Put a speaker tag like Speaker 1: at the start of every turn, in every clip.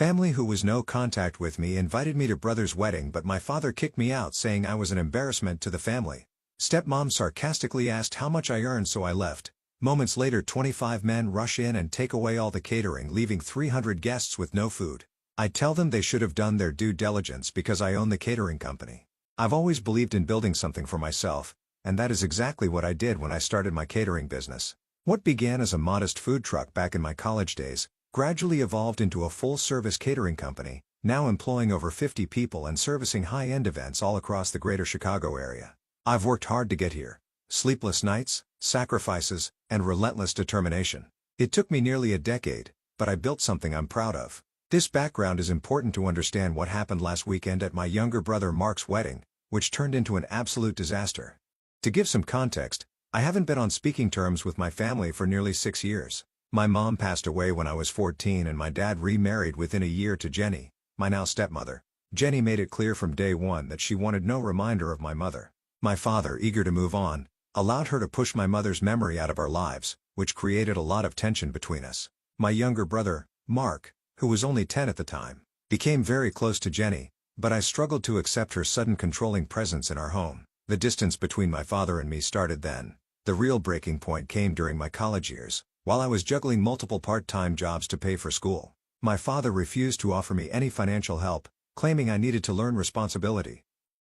Speaker 1: Family who was no contact with me invited me to brother's wedding, but my father kicked me out saying I was an embarrassment to the family. Stepmom sarcastically asked how much I earned, so I left. Moments later 25 men rush in and take away all the catering, leaving 300 guests with no food. I tell them they should have done their due diligence because I own the catering company. I've always believed in building something for myself, and that is exactly what I did when I started my catering business. What began as a modest food truck back in my college days gradually evolved into a full-service catering company, now employing over 50 people and servicing high-end events all across the greater Chicago area. I've worked hard to get here. Sleepless nights, sacrifices, and relentless determination. It took me nearly a decade, but I built something I'm proud of. This background is important to understand what happened last weekend at my younger brother Mark's wedding, which turned into an absolute disaster. To give some context, I haven't been on speaking terms with my family for nearly 6 years. My mom passed away when I was 14 and my dad remarried within a year to Jenny, my now stepmother. Jenny made it clear from day one that she wanted no reminder of my mother. My father, eager to move on, allowed her to push my mother's memory out of our lives, which created a lot of tension between us. My younger brother, Mark, who was only 10 at the time, became very close to Jenny, but I struggled to accept her sudden controlling presence in our home. The distance between my father and me started then. The real breaking point came during my college years, while I was juggling multiple part-time jobs to pay for school. My father refused to offer me any financial help, claiming I needed to learn responsibility.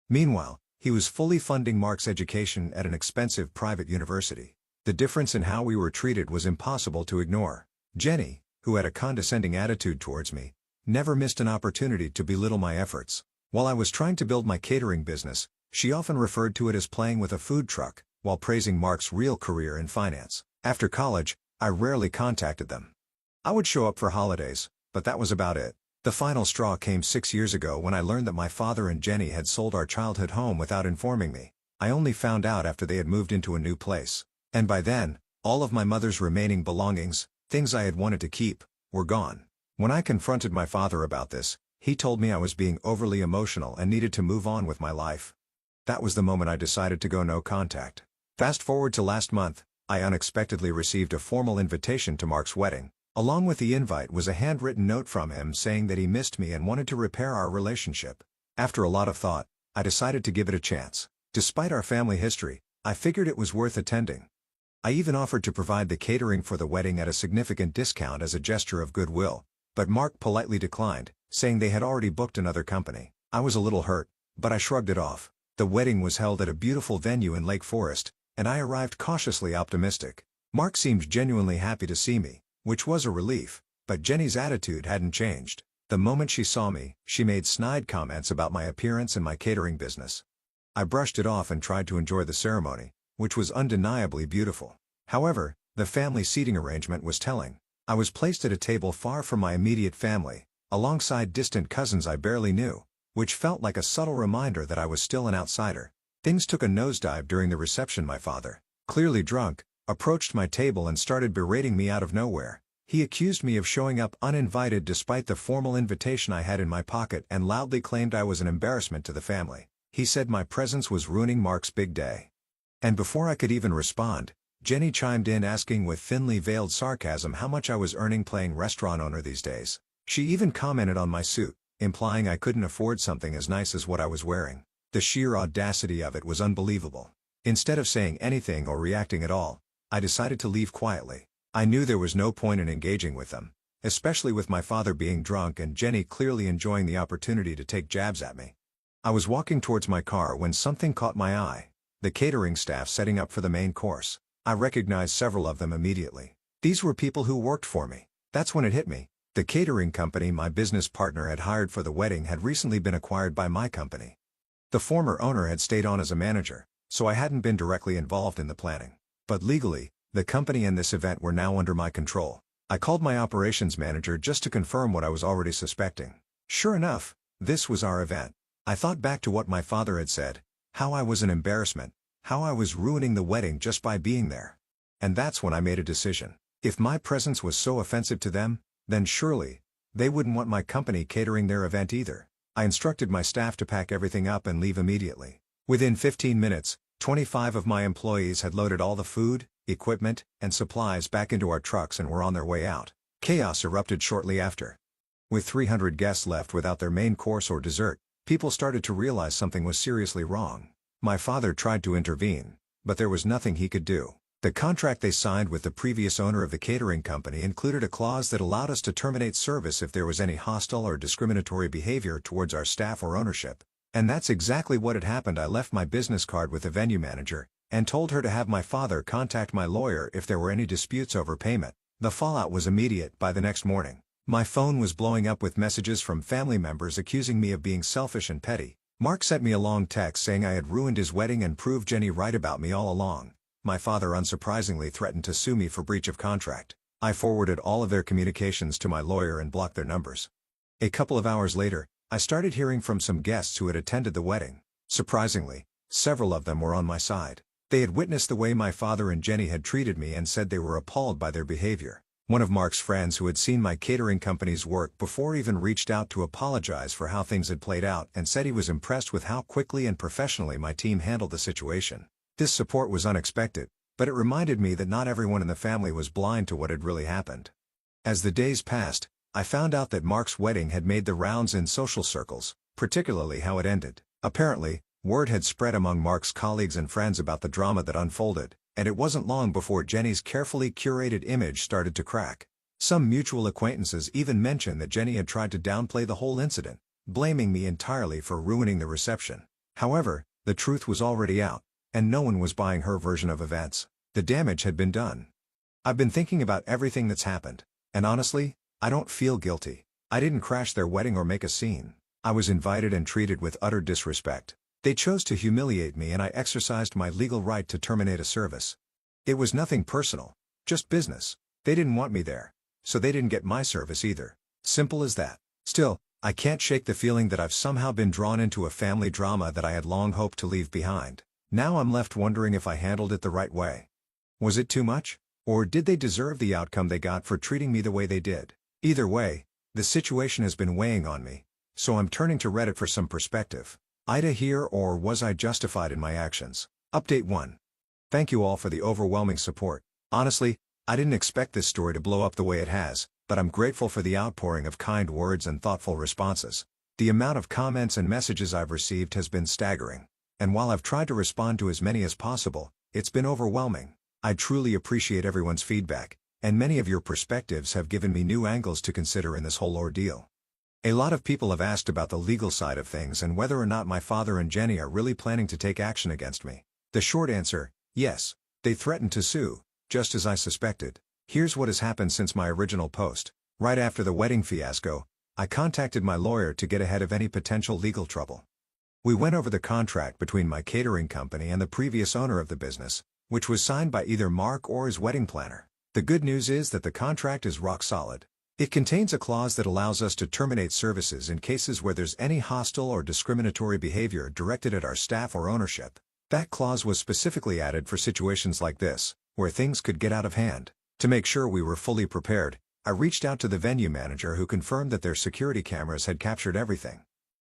Speaker 1: Meanwhile, he was fully funding Mark's education at an expensive private university. The difference in how we were treated was impossible to ignore. Jenny, who had a condescending attitude towards me, never missed an opportunity to belittle my efforts. While I was trying to build my catering business, she often referred to it as playing with a food truck, while praising Mark's real career in finance. After college, I rarely contacted them. I would show up for holidays, but that was about it. The final straw came 6 years ago when I learned that my father and Jenny had sold our childhood home without informing me. I only found out after they had moved into a new place. And by then, all of my mother's remaining belongings, things I had wanted to keep, were gone. When I confronted my father about this, he told me I was being overly emotional and needed to move on with my life. That was the moment I decided to go no contact. Fast forward to last month, I unexpectedly received a formal invitation to Mark's wedding. Along with the invite was a handwritten note from him saying that he missed me and wanted to repair our relationship. After a lot of thought, I decided to give it a chance. Despite our family history, I figured it was worth attending. I even offered to provide the catering for the wedding at a significant discount as a gesture of goodwill, but Mark politely declined, saying they had already booked another company. I was a little hurt, but I shrugged it off. The wedding was held at a beautiful venue in Lake Forest, and I arrived cautiously optimistic. Mark seemed genuinely happy to see me, which was a relief, but Jenny's attitude hadn't changed. The moment she saw me, she made snide comments about my appearance and my catering business. I brushed it off and tried to enjoy the ceremony, which was undeniably beautiful. However, the family seating arrangement was telling. I was placed at a table far from my immediate family, alongside distant cousins I barely knew, which felt like a subtle reminder that I was still an outsider. Things took a nosedive during the reception. My father, clearly drunk, approached my table and started berating me out of nowhere. He accused me of showing up uninvited despite the formal invitation I had in my pocket and loudly claimed I was an embarrassment to the family. He said my presence was ruining Mark's big day. And before I could even respond, Jenny chimed in asking with thinly veiled sarcasm how much I was earning playing restaurant owner these days. She even commented on my suit, implying I couldn't afford something as nice as what I was wearing. The sheer audacity of it was unbelievable. Instead of saying anything or reacting at all, I decided to leave quietly. I knew there was no point in engaging with them, especially with my father being drunk and Jenny clearly enjoying the opportunity to take jabs at me. I was walking towards my car when something caught my eye: the catering staff setting up for the main course. I recognized several of them immediately. These were people who worked for me. That's when it hit me. The catering company my business partner had hired for the wedding had recently been acquired by my company. The former owner had stayed on as a manager, so I hadn't been directly involved in the planning. But legally, the company and this event were now under my control. I called my operations manager just to confirm what I was already suspecting. Sure enough, this was our event. I thought back to what my father had said, how I was an embarrassment, how I was ruining the wedding just by being there. And that's when I made a decision. If my presence was so offensive to them, then surely, they wouldn't want my company catering their event either. I instructed my staff to pack everything up and leave immediately. Within 15 minutes, 25 of my employees had loaded all the food, equipment, and supplies back into our trucks and were on their way out. Chaos erupted shortly after. With 300 guests left without their main course or dessert, people started to realize something was seriously wrong. My father tried to intervene, but there was nothing he could do. The contract they signed with the previous owner of the catering company included a clause that allowed us to terminate service if there was any hostile or discriminatory behavior towards our staff or ownership. And that's exactly what had happened. I left my business card with the venue manager, and told her to have my father contact my lawyer if there were any disputes over payment. The fallout was immediate. By the next morning, my phone was blowing up with messages from family members accusing me of being selfish and petty. Mark sent me a long text saying I had ruined his wedding and proved Jenny right about me all along. My father unsurprisingly threatened to sue me for breach of contract. I forwarded all of their communications to my lawyer and blocked their numbers. A couple of hours later, I started hearing from some guests who had attended the wedding. Surprisingly, several of them were on my side. They had witnessed the way my father and Jenny had treated me and said they were appalled by their behavior. One of Mark's friends who had seen my catering company's work before even reached out to apologize for how things had played out and said he was impressed with how quickly and professionally my team handled the situation. This support was unexpected, but it reminded me that not everyone in the family was blind to what had really happened. As the days passed, I found out that Mark's wedding had made the rounds in social circles, particularly how it ended. Apparently, word had spread among Mark's colleagues and friends about the drama that unfolded, and it wasn't long before Jenny's carefully curated image started to crack. Some mutual acquaintances even mentioned that Jenny had tried to downplay the whole incident, blaming me entirely for ruining the reception. However, the truth was already out, and no one was buying her version of events. The damage had been done. I've been thinking about everything that's happened, and honestly, I don't feel guilty. I didn't crash their wedding or make a scene. I was invited and treated with utter disrespect. They chose to humiliate me and I exercised my legal right to terminate a service. It was nothing personal, just business. They didn't want me there, so they didn't get my service either. Simple as that. Still, I can't shake the feeling that I've somehow been drawn into a family drama that I had long hoped to leave behind. Now I'm left wondering if I handled it the right way. Was it too much? Or did they deserve the outcome they got for treating me the way they did? Either way, the situation has been weighing on me, so I'm turning to Reddit for some perspective. Ida here, or was I justified in my actions? Update 1. Thank you all for the overwhelming support. Honestly, I didn't expect this story to blow up the way it has, but I'm grateful for the outpouring of kind words and thoughtful responses. The amount of comments and messages I've received has been staggering. And while I've tried to respond to as many as possible, it's been overwhelming. I truly appreciate everyone's feedback, and many of your perspectives have given me new angles to consider in this whole ordeal. A lot of people have asked about the legal side of things and whether or not my father and Jenny are really planning to take action against me. The short answer, yes. They threatened to sue, just as I suspected. Here's what has happened since my original post. Right after the wedding fiasco, I contacted my lawyer to get ahead of any potential legal trouble. We went over the contract between my catering company and the previous owner of the business, which was signed by either Mark or his wedding planner. The good news is that the contract is rock solid. It contains a clause that allows us to terminate services in cases where there's any hostile or discriminatory behavior directed at our staff or ownership. That clause was specifically added for situations like this, where things could get out of hand. To make sure we were fully prepared, I reached out to the venue manager who confirmed that their security cameras had captured everything.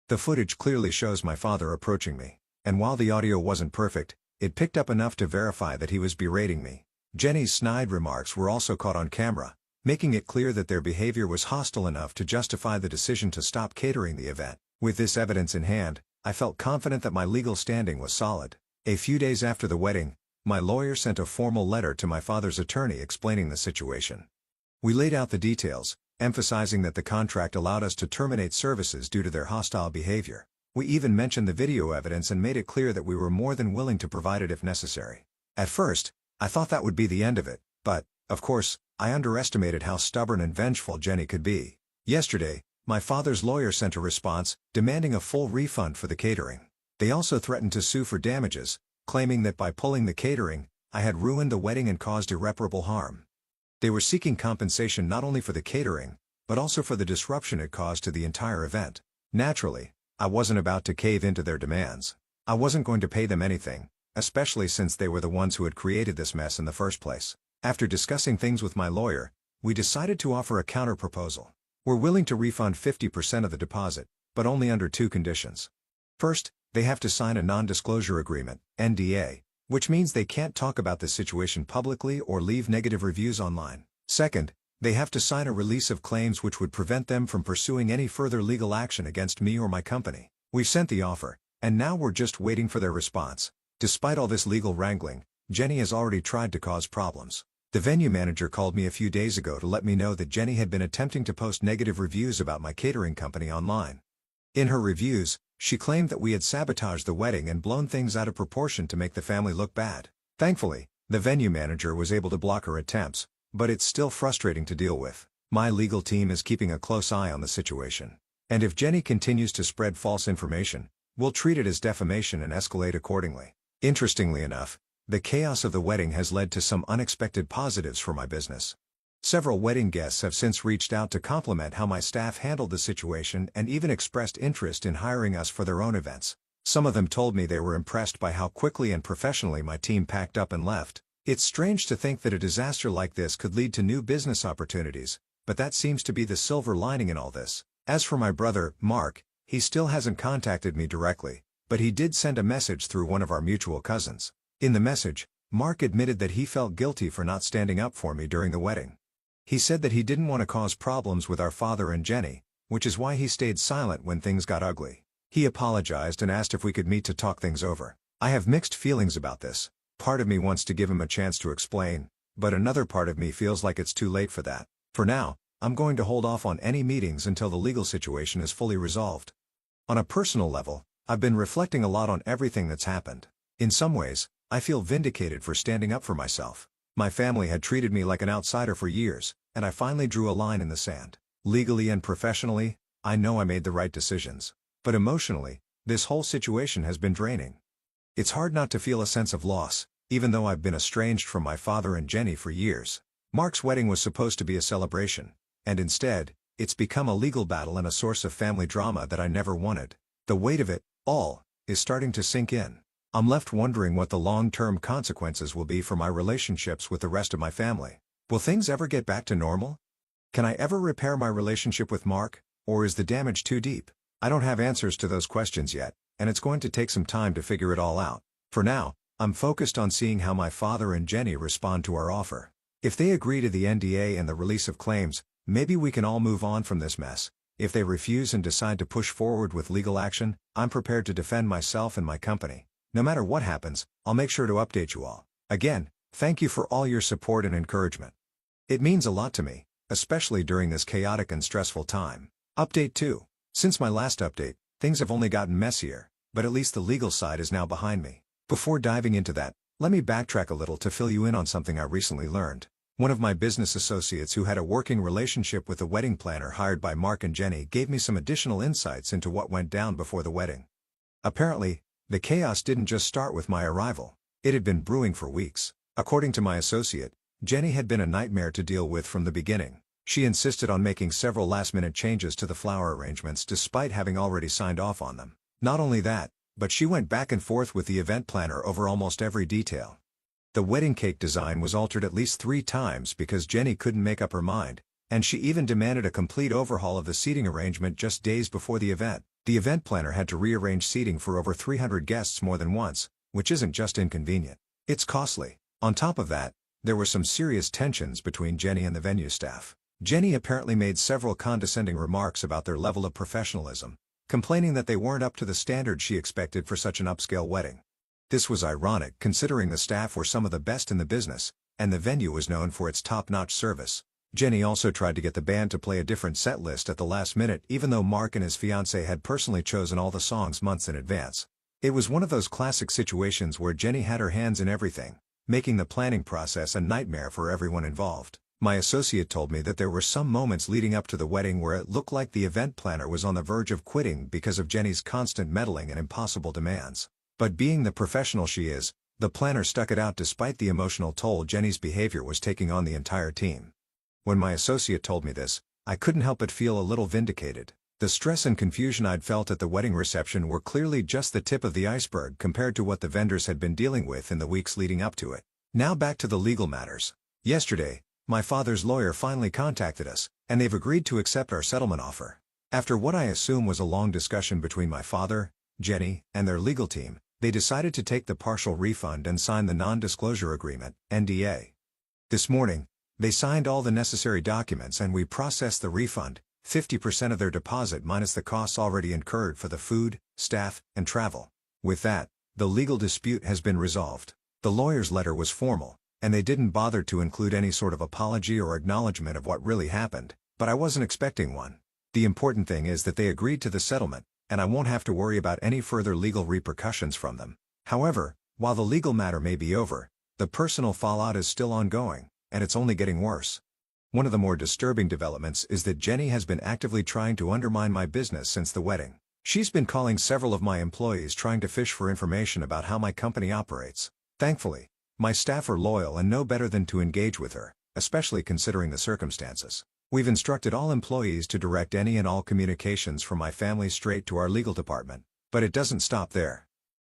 Speaker 1: The footage clearly shows my father approaching me, and while the audio wasn't perfect, it picked up enough to verify that he was berating me. Jenny's snide remarks were also caught on camera, making it clear that their behavior was hostile enough to justify the decision to stop catering the event. With this evidence in hand, I felt confident that my legal standing was solid. A few days after the wedding, my lawyer sent a formal letter to my father's attorney explaining the situation. We laid out the details, emphasizing that the contract allowed us to terminate services due to their hostile behavior. We even mentioned the video evidence and made it clear that we were more than willing to provide it if necessary. At first, I thought that would be the end of it, but, of course, I underestimated how stubborn and vengeful Jenny could be. Yesterday, my father's lawyer sent a response, demanding a full refund for the catering. They also threatened to sue for damages, claiming that by pulling the catering, I had ruined the wedding and caused irreparable harm. They were seeking compensation not only for the catering, but also for the disruption it caused to the entire event. Naturally, I wasn't about to cave into their demands. I wasn't going to pay them anything, especially since they were the ones who had created this mess in the first place. After discussing things with my lawyer, we decided to offer a counter-proposal. We're willing to refund 50% of the deposit, but only under 2 conditions. First, they have to sign a non-disclosure agreement, NDA, which means they can't talk about this situation publicly or leave negative reviews online. Second, They have to sign a release of claims which would prevent them from pursuing any further legal action against me or my company. We've sent the offer, and now we're just waiting for their response. Despite all this legal wrangling, Jenny has already tried to cause problems. The venue manager called me a few days ago to let me know that Jenny had been attempting to post negative reviews about my catering company online. In her reviews, she claimed that we had sabotaged the wedding and blown things out of proportion to make the family look bad. Thankfully, the venue manager was able to block her attempts, but it's still frustrating to deal with. My legal team is keeping a close eye on the situation. And if Jenny continues to spread false information, we'll treat it as defamation and escalate accordingly. Interestingly enough, the chaos of the wedding has led to some unexpected positives for my business. Several wedding guests have since reached out to compliment how my staff handled the situation and even expressed interest in hiring us for their own events. Some of them told me they were impressed by how quickly and professionally my team packed up and left. It's strange to think that a disaster like this could lead to new business opportunities, but that seems to be the silver lining in all this. As for my brother, Mark, he still hasn't contacted me directly, but he did send a message through one of our mutual cousins. In the message, Mark admitted that he felt guilty for not standing up for me during the wedding. He said that he didn't want to cause problems with our father and Jenny, which is why he stayed silent when things got ugly. He apologized and asked if we could meet to talk things over. I have mixed feelings about this. Part of me wants to give him a chance to explain, but another part of me feels like it's too late for that. For now, I'm going to hold off on any meetings until the legal situation is fully resolved. On a personal level, I've been reflecting a lot on everything that's happened. In some ways, I feel vindicated for standing up for myself. My family had treated me like an outsider for years, and I finally drew a line in the sand. Legally and professionally, I know I made the right decisions. But emotionally, this whole situation has been draining. It's hard not to feel a sense of loss, even though I've been estranged from my father and Jenny for years. Mark's wedding was supposed to be a celebration, and instead, it's become a legal battle and a source of family drama that I never wanted. The weight of it all is starting to sink in. I'm left wondering what the long-term consequences will be for my relationships with the rest of my family. Will things ever get back to normal? Can I ever repair my relationship with Mark, or is the damage too deep? I don't have answers to those questions yet, and it's going to take some time to figure it all out. For now, I'm focused on seeing how my father and Jenny respond to our offer. If they agree to the NDA and the release of claims, maybe we can all move on from this mess. If they refuse and decide to push forward with legal action, I'm prepared to defend myself and my company. No matter what happens, I'll make sure to update you all. Again, thank you for all your support and encouragement. It means a lot to me, especially during this chaotic and stressful time. Update 2. Since my last update, things have only gotten messier, but at least the legal side is now behind me. Before diving into that, let me backtrack a little to fill you in on something I recently learned. One of my business associates who had a working relationship with the wedding planner hired by Mark and Jenny gave me some additional insights into what went down before the wedding. Apparently, the chaos didn't just start with my arrival. It had been brewing for weeks. According to my associate, Jenny had been a nightmare to deal with from the beginning. She insisted on making several last-minute changes to the flower arrangements despite having already signed off on them. Not only that, but she went back and forth with the event planner over almost every detail. The wedding cake design was altered at least 3 times because Jenny couldn't make up her mind, and she even demanded a complete overhaul of the seating arrangement just days before the event. The event planner had to rearrange seating for over 300 guests more than once, which isn't just inconvenient. It's costly. On top of that, there were some serious tensions between Jenny and the venue staff. Jenny apparently made several condescending remarks about their level of professionalism, complaining that they weren't up to the standard she expected for such an upscale wedding. This was ironic considering the staff were some of the best in the business, and the venue was known for its top-notch service. Jenny also tried to get the band to play a different set list at the last minute even though Mark and his fiancée had personally chosen all the songs months in advance. It was one of those classic situations where Jenny had her hands in everything, making the planning process a nightmare for everyone involved. My associate told me that there were some moments leading up to the wedding where it looked like the event planner was on the verge of quitting because of Jenny's constant meddling and impossible demands. But being the professional she is, the planner stuck it out despite the emotional toll Jenny's behavior was taking on the entire team. When my associate told me this, I couldn't help but feel a little vindicated. The stress and confusion I'd felt at the wedding reception were clearly just the tip of the iceberg compared to what the vendors had been dealing with in the weeks leading up to it. Now back to the legal matters. Yesterday, my father's lawyer finally contacted us, and they've agreed to accept our settlement offer. After what I assume was a long discussion between my father, Jenny, and their legal team, they decided to take the partial refund and sign the non-disclosure agreement, NDA. This morning, They signed all the necessary documents and we processed the refund, 50% of their deposit minus the costs already incurred for the food, staff, and travel. With that, the legal dispute has been resolved. The lawyer's letter was formal, and they didn't bother to include any sort of apology or acknowledgement of what really happened, but I wasn't expecting one. The important thing is that they agreed to the settlement, and I won't have to worry about any further legal repercussions from them. However, while the legal matter may be over, the personal fallout is still ongoing, and it's only getting worse. One of the more disturbing developments is that Jenny has been actively trying to undermine my business since the wedding. She's been calling several of my employees trying to fish for information about how my company operates. Thankfully, my staff are loyal and know better than to engage with her, especially considering the circumstances. We've instructed all employees to direct any and all communications from my family straight to our legal department, but it doesn't stop there.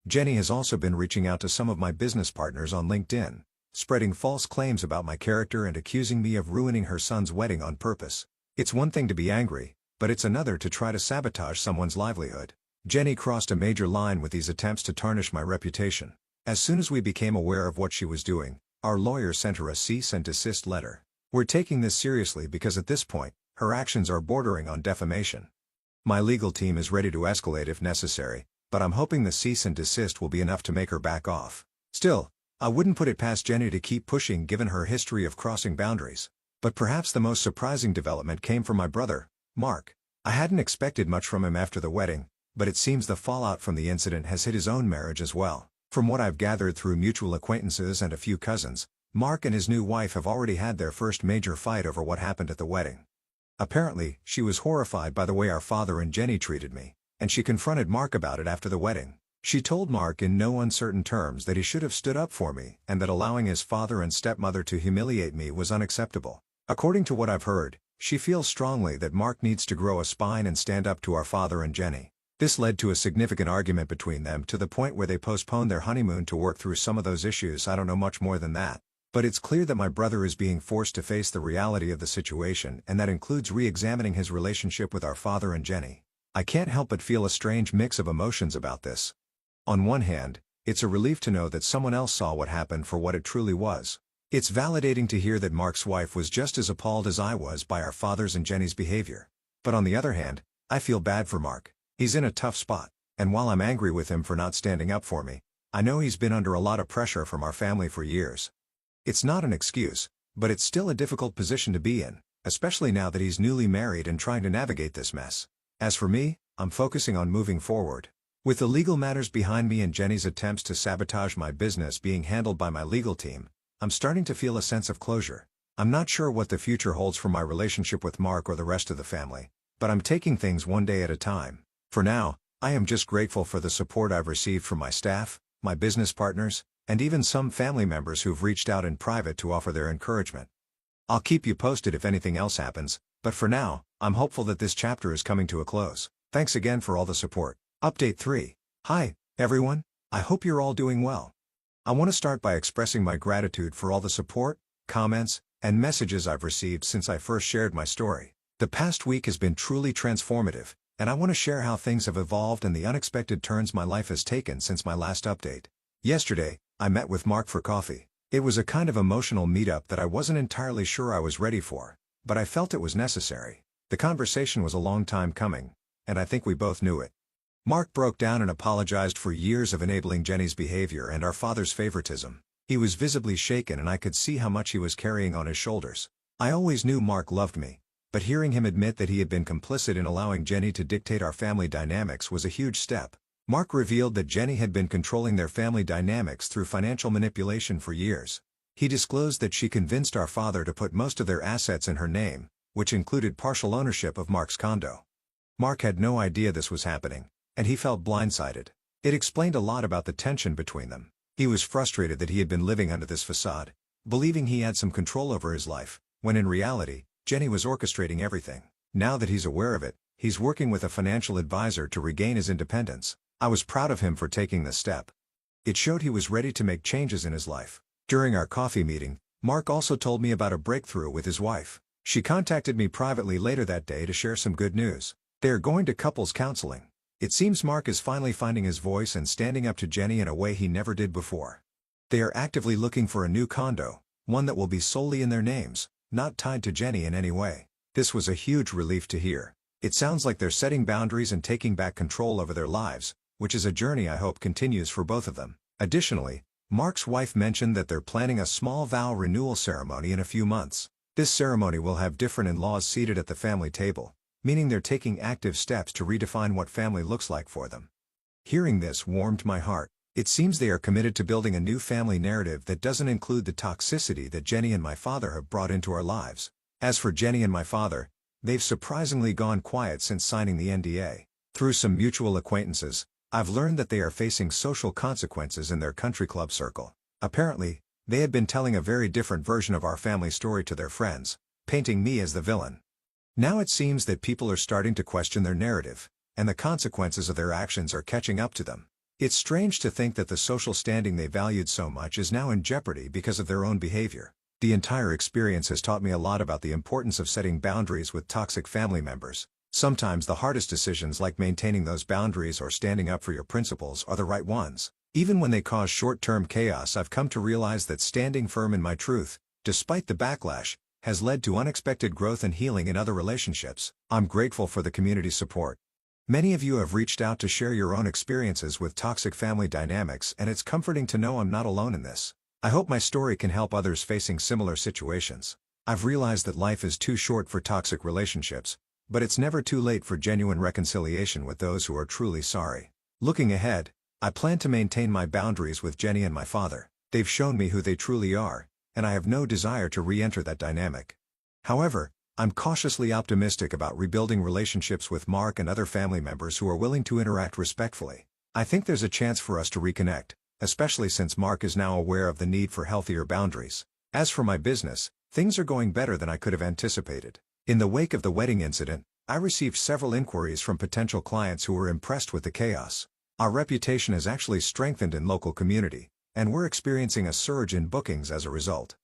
Speaker 1: Jenny has also been reaching out to some of my business partners on LinkedIn, spreading false claims about my character and accusing me of ruining her son's wedding on purpose. It's one thing to be angry, but it's another to try to sabotage someone's livelihood. Jenny crossed a major line with these attempts to tarnish my reputation. As soon as we became aware of what she was doing, our lawyer sent her a cease and desist letter. We're taking this seriously because at this point, her actions are bordering on defamation. My legal team is ready to escalate if necessary, but I'm hoping the cease and desist will be enough to make her back off. Still, I wouldn't put it past Jenny to keep pushing given her history of crossing boundaries. But perhaps the most surprising development came from my brother, Mark. I hadn't expected much from him after the wedding, but it seems the fallout from the incident has hit his own marriage as well. From what I've gathered through mutual acquaintances and a few cousins, Mark and his new wife have already had their first major fight over what happened at the wedding. Apparently, she was horrified by the way our father and Jenny treated me, and she confronted Mark about it after the wedding. She told Mark in no uncertain terms that he should have stood up for me and that allowing his father and stepmother to humiliate me was unacceptable. According to what I've heard, she feels strongly that Mark needs to grow a spine and stand up to our father and Jenny. This led to a significant argument between them to the point where they postponed their honeymoon to work through some of those issues. I don't know much more than that. But it's clear that my brother is being forced to face the reality of the situation, and that includes re-examining his relationship with our father and Jenny. I can't help but feel a strange mix of emotions about this. On one hand, it's a relief to know that someone else saw what happened for what it truly was. It's validating to hear that Mark's wife was just as appalled as I was by our father's and Jenny's behavior. But on the other hand, I feel bad for Mark. He's in a tough spot, and while I'm angry with him for not standing up for me, I know he's been under a lot of pressure from our family for years. It's not an excuse, but it's still a difficult position to be in, especially now that he's newly married and trying to navigate this mess. As for me, I'm focusing on moving forward. With the legal matters behind me and Jenny's attempts to sabotage my business being handled by my legal team, I'm starting to feel a sense of closure. I'm not sure what the future holds for my relationship with Mark or the rest of the family, but I'm taking things one day at a time. For now, I am just grateful for the support I've received from my staff, my business partners, and even some family members who've reached out in private to offer their encouragement. I'll keep you posted if anything else happens, but for now, I'm hopeful that this chapter is coming to a close. Thanks again for all the support. Update 3. Hi, everyone. I hope you're all doing well. I want to start by expressing my gratitude for all the support, comments, and messages I've received since I first shared my story. The past week has been truly transformative, and I want to share how things have evolved and the unexpected turns my life has taken since my last update. Yesterday, I met with Mark for coffee. It was a kind of emotional meetup that I wasn't entirely sure I was ready for, but I felt it was necessary. The conversation was a long time coming, and I think we both knew it. Mark broke down and apologized for years of enabling Jenny's behavior and our father's favoritism. He was visibly shaken and I could see how much he was carrying on his shoulders. I always knew Mark loved me, but hearing him admit that he had been complicit in allowing Jenny to dictate our family dynamics was a huge step. Mark revealed that Jenny had been controlling their family dynamics through financial manipulation for years. He disclosed that she convinced our father to put most of their assets in her name, which included partial ownership of Mark's condo. Mark had no idea this was happening, and he felt blindsided. It explained a lot about the tension between them. He was frustrated that he had been living under this facade, believing he had some control over his life, when in reality, Jenny was orchestrating everything. Now that he's aware of it, he's working with a financial advisor to regain his independence. I was proud of him for taking this step. It showed he was ready to make changes in his life. During our coffee meeting, Mark also told me about a breakthrough with his wife. She contacted me privately later that day to share some good news. They are going to couples counseling. It seems Mark is finally finding his voice and standing up to Jenny in a way he never did before. They are actively looking for a new condo, one that will be solely in their names. not tied to Jenny in any way. This was a huge relief to hear. It sounds like they're setting boundaries and taking back control over their lives, which is a journey I hope continues for both of them. Additionally, Mark's wife mentioned that they're planning a small vow renewal ceremony in a few months. This ceremony will have different in-laws seated at the family table, meaning they're taking active steps to redefine what family looks like for them. Hearing this warmed my heart. It seems they are committed to building a new family narrative that doesn't include the toxicity that Jenny and my father have brought into our lives. As for Jenny and my father, they've surprisingly gone quiet since signing the NDA. Through some mutual acquaintances, I've learned that they are facing social consequences in their country club circle. Apparently, they had been telling a very different version of our family story to their friends, painting me as the villain. Now it seems that people are starting to question their narrative, and the consequences of their actions are catching up to them. It's strange to think that the social standing they valued so much is now in jeopardy because of their own behavior. The entire experience has taught me a lot about the importance of setting boundaries with toxic family members. Sometimes the hardest decisions, like maintaining those boundaries or standing up for your principles, are the right ones. Even when they cause short-term chaos, I've come to realize that standing firm in my truth, despite the backlash, has led to unexpected growth and healing in other relationships. I'm grateful for the community support. Many of you have reached out to share your own experiences with toxic family dynamics, and it's comforting to know I'm not alone in this. I hope my story can help others facing similar situations. I've realized that life is too short for toxic relationships, but it's never too late for genuine reconciliation with those who are truly sorry. Looking ahead, I plan to maintain my boundaries with Jenny and my father. They've shown me who they truly are, and I have no desire to re-enter that dynamic. However, I'm cautiously optimistic about rebuilding relationships with Mark and other family members who are willing to interact respectfully. I think there's a chance for us to reconnect, especially since Mark is now aware of the need for healthier boundaries. As for my business, things are going better than I could have anticipated. In the wake of the wedding incident, I received several inquiries from potential clients who were impressed with the chaos. Our reputation has actually strengthened in local community, and we're experiencing a surge in bookings as a result.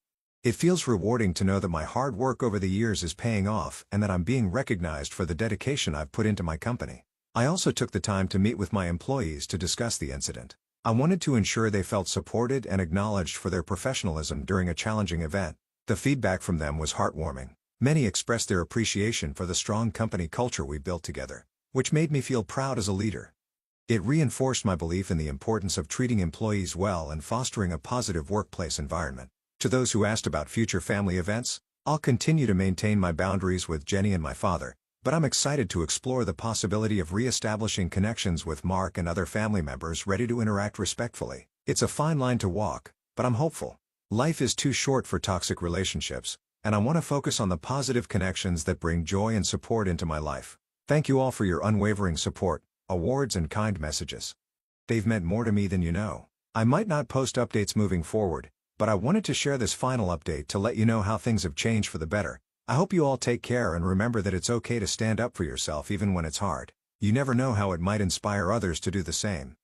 Speaker 1: It feels rewarding to know that my hard work over the years is paying off and that I'm being recognized for the dedication I've put into my company. I also took the time to meet with my employees to discuss the incident. I wanted to ensure they felt supported and acknowledged for their professionalism during a challenging event. The feedback from them was heartwarming. Many expressed their appreciation for the strong company culture we built together, which made me feel proud as a leader. It reinforced my belief in the importance of treating employees well and fostering a positive workplace environment. To those who asked about future family events, I'll continue to maintain my boundaries with Jenny and my father, but I'm excited to explore the possibility of re-establishing connections with Mark and other family members ready to interact respectfully. It's a fine line to walk, but I'm hopeful. Life is too short for toxic relationships, and I want to focus on the positive connections that bring joy and support into my life. Thank you all for your unwavering support, awards and kind messages. They've meant more to me than you know. I might not post updates moving forward, but I wanted to share this final update to let you know how things have changed for the better. I hope you all take care and remember that it's okay to stand up for yourself even when it's hard. You never know how it might inspire others to do the same.